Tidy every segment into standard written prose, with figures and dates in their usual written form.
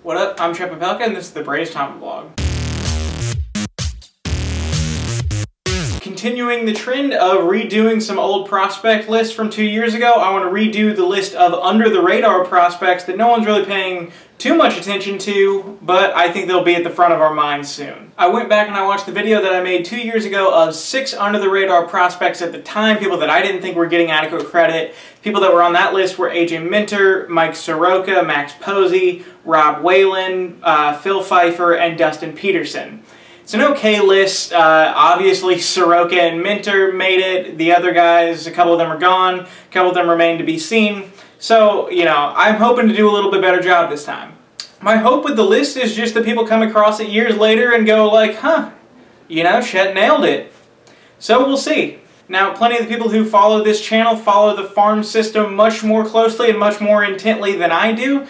What up? I'm Shep Papelka, and this is the Braves TomaBlog. Continuing the trend of redoing some old prospect lists from 2 years ago, I want to redo the list of under-the-radar prospects that no one's really paying too much attention to, but I think they'll be at the front of our minds soon. I went back and I watched the video that I made 2 years ago of 6 under-the-radar prospects at the time, people that I didn't think were getting adequate credit. People that were on that list were AJ Minter, Mike Soroka, Max Povse, Whalen, Phil Pfifer, and Dustin Peterson. It's an okay list. Obviously Soroka and Minter made it. The other guys, a couple of them are gone. A couple of them remain to be seen. So, you know, I'm hoping to do a little bit better job this time. My hope with the list is just that people come across it years later and go like, huh, you know, Chet nailed it. So we'll see. Now, plenty of the people who follow this channel follow the farm system much more closely and much more intently than I do.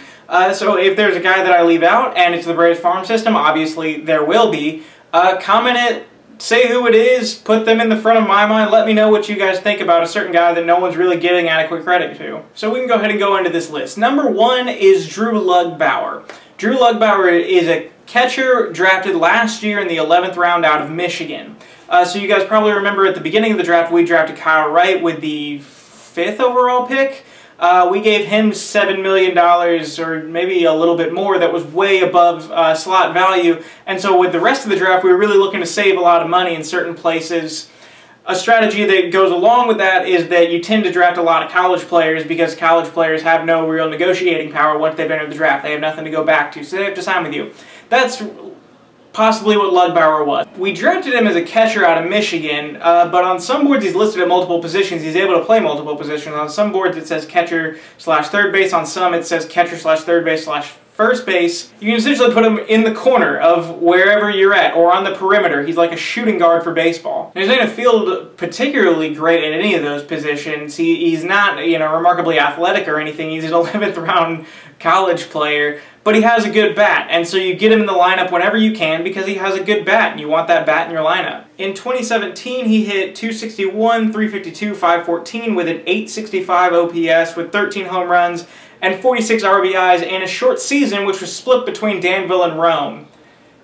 So if there's a guy that I leave out and it's the Braves farm system, obviously there will be. Comment it, say who it is, put them in the front of my mind, let me know what you guys think about a certain guy that no one's really giving adequate credit to. So we can go ahead and go into this list. Number 1 is Drew Lugbauer. Drew Lugbauer is a catcher drafted last year in the 11th round out of Michigan. So you guys probably remember at the beginning of the draft we drafted Kyle Wright with the 5th overall pick. We gave him $7 million, or maybe a little bit more, that was way above slot value. And so with the rest of the draft, we were really looking to save a lot of money in certain places. A strategy that goes along with that is that you tend to draft a lot of college players because college players have no real negotiating power once they've entered the draft. They have nothing to go back to, so they have to sign with you. That's possibly what Lugbauer was. We drafted him as a catcher out of Michigan, but on some boards he's listed at multiple positions. He's able to play multiple positions. On some boards it says catcher slash third base. On some it says catcher slash third base slash first base. You can essentially put him in the corner of wherever you're at, or on the perimeter. He's like a shooting guard for baseball. He's not going to field particularly great at any of those positions. He's not, you know, remarkably athletic or anything. He's an 11th round college player, but he has a good bat, and so you get him in the lineup whenever you can because he has a good bat, and you want that bat in your lineup. In 2017, he hit .261, .352, .514 with an .865 OPS with 13 home runs and 46 RBIs in a short season, which was split between Danville and Rome.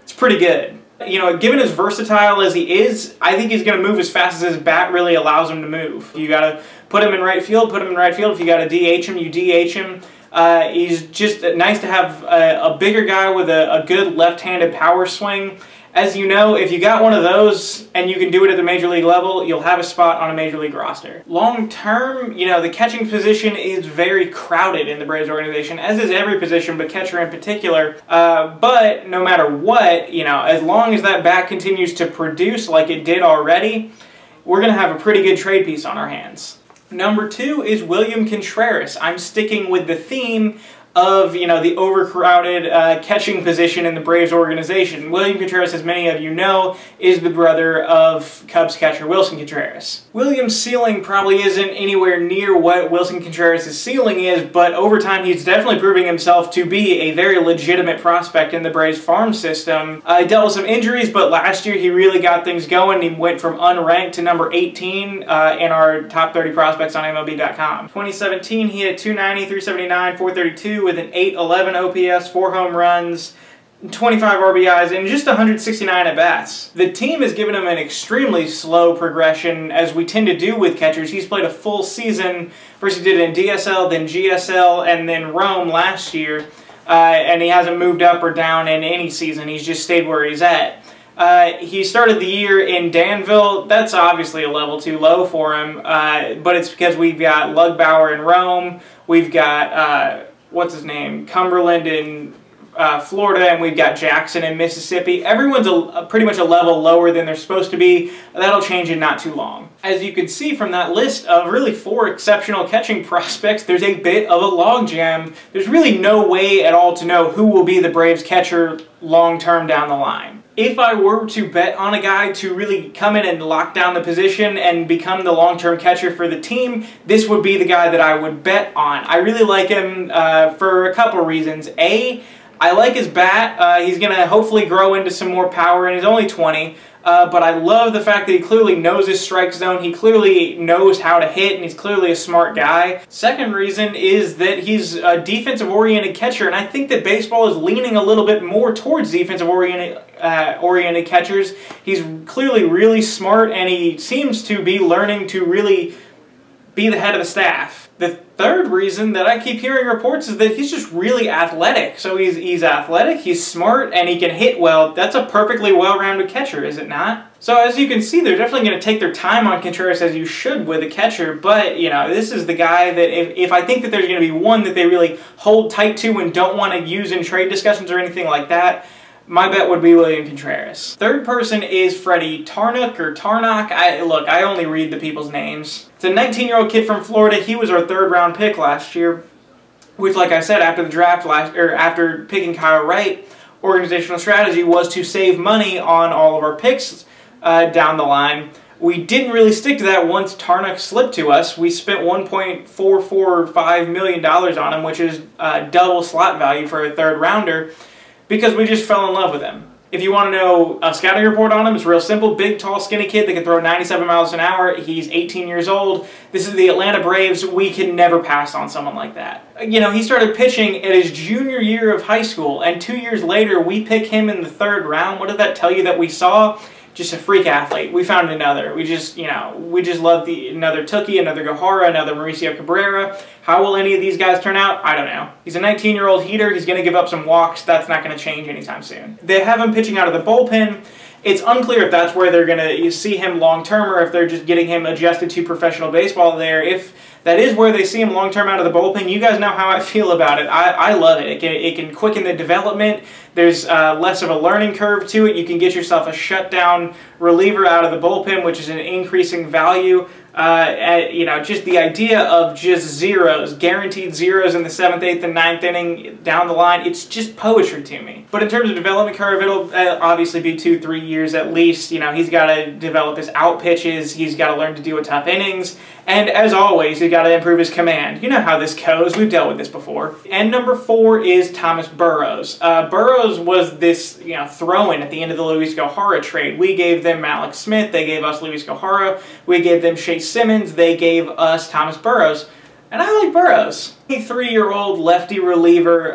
It's pretty good. You know, given as versatile as he is, I think he's going to move as fast as his bat really allows him to move. You got to put him in right field, put him in right field. If you got to DH him, you DH him. He's just nice to have a bigger guy with a good left-handed power swing. As you know, if you got one of those and you can do it at the major league level, you'll have a spot on a major league roster. Long term, you know, the catching position is very crowded in the Braves organization, as is every position, but catcher in particular. But no matter what, you know, as long as that bat continues to produce like it did already, we're going to have a pretty good trade piece on our hands. Number 2 is William Contreras. I'm sticking with the theme of, you know, the overcrowded catching position in the Braves organization. William Contreras, as many of you know, is the brother of Cubs catcher Willson Contreras. William's ceiling probably isn't anywhere near what Willson Contreras' ceiling is, but over time he's definitely proving himself to be a very legitimate prospect in the Braves farm system. He dealt with some injuries, but last year he really got things going. He went from unranked to number 18 in our top 30 prospects on MLB.com. 2017 he had .290, .379, .432 with an .811 OPS, 4 home runs, 25 RBIs, and just 169 at-bats. The team has given him an extremely slow progression, as we tend to do with catchers. He's played a full season. First he did it in DSL, then GSL, and then Rome last year, and he hasn't moved up or down in any season. He's just stayed where he's at. He started the year in Danville. That's obviously a level too low for him, but it's because we've got Lugbauer in Rome, we've got what's his name, Cumberland in Florida, and we've got Jackson in Mississippi. Everyone's pretty much a level lower than they're supposed to be. That'll change in not too long. As you can see from that list of really 4 exceptional catching prospects, there's a bit of a logjam. There's really no way at all to know who will be the Braves catcher long-term down the line. If I were to bet on a guy to really come in and lock down the position and become the long-term catcher for the team, this would be the guy that I would bet on. I really like him for a couple reasons. A, I like his bat. He's going to hopefully grow into some more power, and he's only 20. but I love the fact that he clearly knows his strike zone, he clearly knows how to hit, and he's clearly a smart guy. Second reason is that he's a defensive-oriented catcher, and I think that baseball is leaning a little bit more towards defensive-oriented catchers. He's clearly really smart, and he seems to be learning to really be the head of the staff. The third reason that I keep hearing reports is that he's just really athletic. So he's athletic, he's smart, and he can hit well. That's a perfectly well-rounded catcher, is it not? So as you can see, they're definitely going to take their time on Contreras, as you should with a catcher, but, you know, this is the guy that if I think that there's going to be one that they really hold tight to and don't want to use in trade discussions or anything like that, my bet would be William Contreras. Third person is Freddy Tarnok, or Tarnok. Look, I only read the people's names. It's a 19-year-old kid from Florida. He was our third-round pick last year, which, like I said, after the draft after picking Kyle Wright, organizational strategy was to save money on all of our picks down the line. We didn't really stick to that once Tarnok slipped to us. We spent $1.445 million on him, which is double slot value for a third-rounder, because we just fell in love with him. If you want to know a scouting report on him, it's real simple. Big, tall, skinny kid that can throw 97 miles an hour. He's 18 years old. This is the Atlanta Braves. We can never pass on someone like that. You know, he started pitching at his junior year of high school, and 2 years later, we pick him in the third round. What did that tell you that we saw? Just a freak athlete. We found another. We just love another Tookie, another Gohara, another Mauricio Cabrera. How will any of these guys turn out? I don't know. He's a 19-year-old heater. He's going to give up some walks. That's not going to change anytime soon. They have him pitching out of the bullpen. It's unclear if that's where they're going to see him long-term or if they're just getting him adjusted to professional baseball there. If that is where they see him long-term out of the bullpen, you guys know how I feel about it. I love it. It can quicken the development. There's less of a learning curve to it. You can get yourself a shutdown reliever out of the bullpen, which is an increasing value. You know, just the idea of just zeros, guaranteed zeros in the 7th, 8th, and 9th inning down the line, it's just poetry to me. But in terms of development curve, it'll obviously be 2-3 years at least. You know, he's got to develop his out pitches, he's got to learn to deal with tough innings, and as always, he's got to improve his command. You know how this goes, we've dealt with this before. And number 4 is Thomas Burrows. Burrows was this, you know, throw-in at the end of the Luis Gohara trade. We gave them Malik Smith, they gave us Luis Gohara, we gave them Chase Simmons, they gave us Thomas Burrows, and I like Burrows. 23-year-old lefty reliever,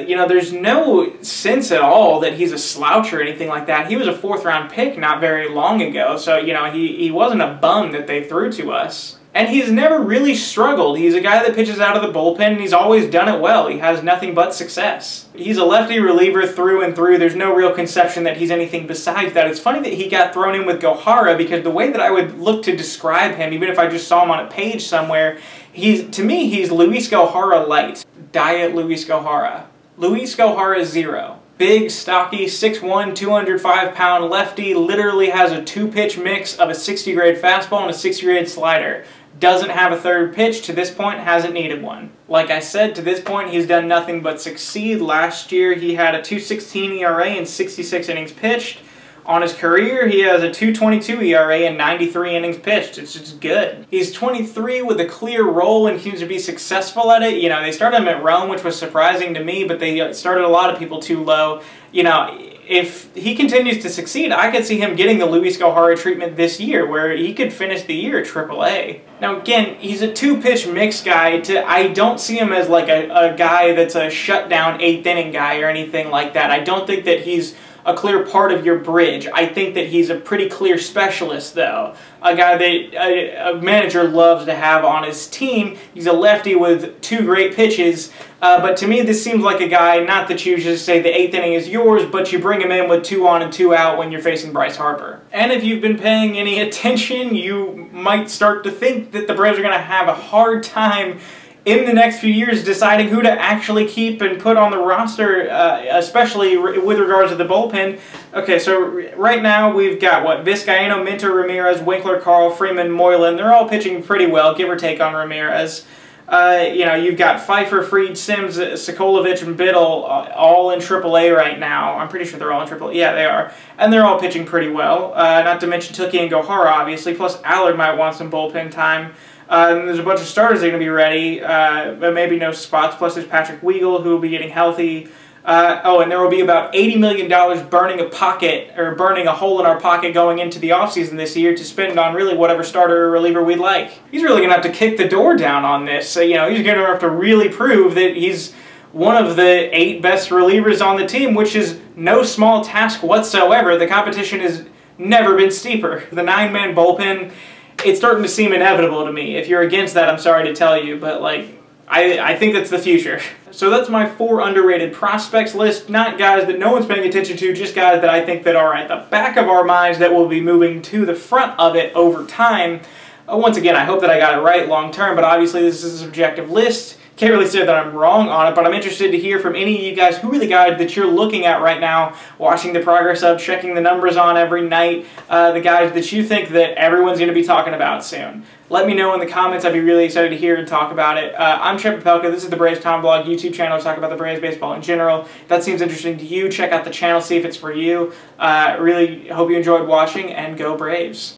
you know, there's no sense at all that he's a slouch or anything like that. He was a 4th-round pick not very long ago, so, you know, he wasn't a bum that they threw to us. And he's never really struggled. He's a guy that pitches out of the bullpen, and he's always done it well. He has nothing but success. He's a lefty reliever through and through. There's no real conception that he's anything besides that. It's funny that he got thrown in with Gohara, because the way that I would look to describe him, even if I just saw him on a page somewhere, to me, he's Luis Gohara light. Diet Luis Gohara. Luis Gohara 0. Big, stocky, 6'1", 205-pound lefty, literally has a 2-pitch mix of a 60-grade fastball and a 60-grade slider. Doesn't have a third pitch, to this point hasn't needed one. Like I said, to this point he's done nothing but succeed. Last year he had a 2.16 ERA and 66 innings pitched. On his career, he has a 2.22 ERA and 93 innings pitched. It's just good. He's 23 with a clear role and seems to be successful at it. You know, they started him at Rome, which was surprising to me, but they started a lot of people too low. You know, if he continues to succeed, I could see him getting the Luis Gohara treatment this year, where he could finish the year at AAA. Now again, he's a 2-pitch mix guy. I don't see him as like a guy that's a shutdown 8th inning guy or anything like that. I don't think that he's a clear part of your bridge. I think that he's a pretty clear specialist, though. A guy that a manager loves to have on his team. He's a lefty with 2 great pitches, but to me this seems like a guy, not that you just say the 8th inning is yours, but you bring him in with 2 on and 2 out when you're facing Bryce Harper. And if you've been paying any attention, you might start to think that the Braves are going to have a hard time in the next few years deciding who to actually keep and put on the roster, especially with regards to the bullpen. Okay, so right now we've got, what, Vizcaino, Minter, Ramirez, Winkler, Carl, Freeman, Moylan. They're all pitching pretty well, give or take on Ramirez. You know, you've got Pfifer, Fried, Sims, Sikolovich, and Biddle all in AAA right now. I'm pretty sure they're all in AAA. Yeah, they are. And they're all pitching pretty well. Not to mention Tookie and Gohara, obviously. Plus Allard might want some bullpen time. And there's a bunch of starters that are going to be ready, but maybe no spots. Plus there's Patrick Weigel, who will be getting healthy. Oh, and there will be about $80 million burning a hole in our pocket going into the offseason this year to spend on really whatever starter or reliever we'd like. He's really going to have to kick the door down on this. So, you know, he's going to have to really prove that he's one of the 8 best relievers on the team, which is no small task whatsoever. The competition has never been steeper. The 9-man bullpen, it's starting to seem inevitable to me. If you're against that, I'm sorry to tell you, but like, I think that's the future. So that's my 4 underrated prospects list. Not guys that no one's paying attention to, just guys that I think that are at the back of our minds that will be moving to the front of it over time. Once again, I hope that I got it right long term, but obviously this is a subjective list. Can't really say that I'm wrong on it, but I'm interested to hear from any of you guys who are the guys that you're looking at right now, watching the progress of, checking the numbers on every night, the guys that you think that everyone's going to be talking about soon. Let me know in the comments. I'd be really excited to hear and talk about it. I'm Trent Popelka. This is the Braves TomaBlog YouTube channel to talk about the Braves baseball in general. If that seems interesting to you, check out the channel, see if it's for you. Really hope you enjoyed watching, and go Braves.